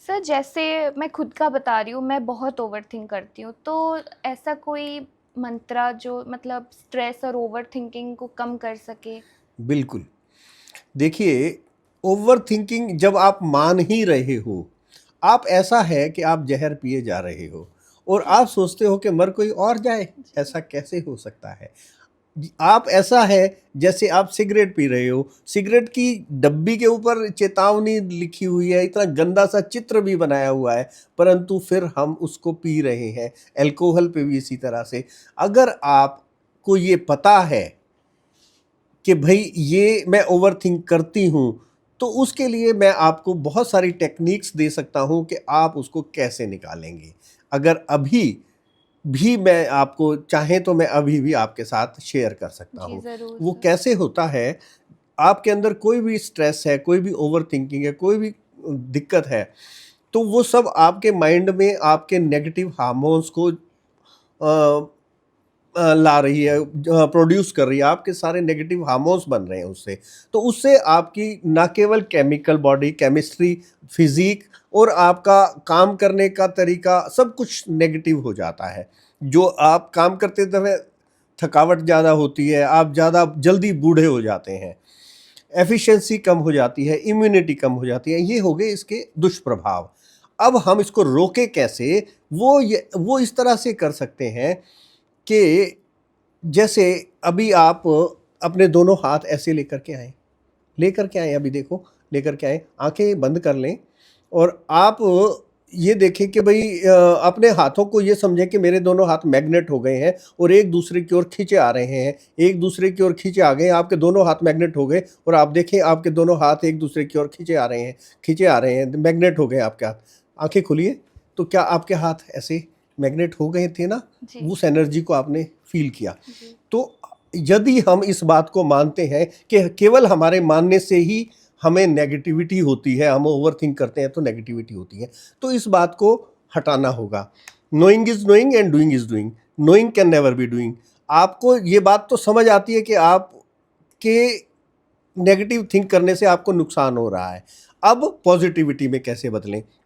Sir जैसे मैं खुद का बता रही हूँ, मैं बहुत ओवरथिंक करती हूँ, तो ऐसा कोई मंत्रा जो मतलब स्ट्रेस और ओवरथिंकिंग को कम कर सके? बिल्कुल। देखिए, ओवरथिंकिंग जब आप मान ही रहे हो, आप ऐसा है कि आप ज़हर पिए जा रहे हो और आप सोचते हो कि मर कोई और जाए, जी। ऐसा कैसे हो सकता है? आप ऐसा है जैसे आप सिगरेट पी रहे हो, सिगरेट की डब्बी के ऊपर चेतावनी लिखी हुई है, इतना गंदा सा चित्र भी बनाया हुआ है, परंतु फिर हम उसको पी रहे हैं। अल्कोहल पे भी इसी तरह से। अगर आपको ये पता है कि भई ये मैं ओवरथिंक करती हूँ, तो उसके लिए मैं आपको बहुत सारी टेक्निक्स दे सकता हूँ कि आप उसको कैसे निकालेंगे। अगर अभी भी मैं आपको चाहें तो मैं अभी भी आपके साथ शेयर कर सकता जी, हूँ। ज़रूर वो सर। कैसे होता है, आपके अंदर कोई भी स्ट्रेस है, कोई भी ओवरथिंकिंग है, कोई भी दिक्कत है, तो वो सब आपके माइंड में आपके नेगेटिव हार्मोन्स को ला रही है, प्रोड्यूस कर रही है, आपके सारे नेगेटिव हार्मोन्स बन रहे हैं उससे। तो उससे आपकी ना केवल केमिकल बॉडी, केमिस्ट्री, फिजिक और आपका काम करने का तरीका सब कुछ नेगेटिव हो जाता है। जो आप काम करते समय थकावट ज़्यादा होती है, आप ज़्यादा जल्दी बूढ़े हो जाते हैं, एफिशिएंसी कम हो जाती है, इम्यूनिटी कम हो जाती है, ये हो गए इसके दुष्प्रभाव। अब हम इसको रोकें कैसे? वो इस तरह से कर सकते हैं कि जैसे अभी आप अपने दोनों हाथ ऐसे लेकर के आए, अभी देखो, लेकर के आए, आंखें बंद कर लें और आप ये देखें कि भाई अपने हाथों को ये समझें कि मेरे दोनों हाथ मैग्नेट हो गए हैं और एक दूसरे की ओर खींचे आ रहे हैं, एक दूसरे की ओर खींचे आ गए, आपके दोनों हाथ मैग्नेट हो गए और आप देखें आपके दोनों हाथ एक दूसरे की ओर खींचे आ रहे हैं, मैग्नेट हो गए आपके हाथ। आंखें खोलिए, तो क्या आपके हाथ ऐसे मैग्नेट हो गए थे ना? जी। उस एनर्जी को आपने फील किया। जी। तो यदि हम इस बात को मानते हैं कि केवल हमारे मानने से ही हमें नेगेटिविटी होती है, हम ओवरथिंक करते हैं तो नेगेटिविटी होती है, तो इस बात को हटाना होगा। Knowing is knowing and doing is doing, knowing can never be doing. आपको ये बात तो समझ आती है कि आपके नेगेटिव थिंक करने से आपको नुकसान हो रहा है। अब पॉजिटिविटी में कैसे बदलें?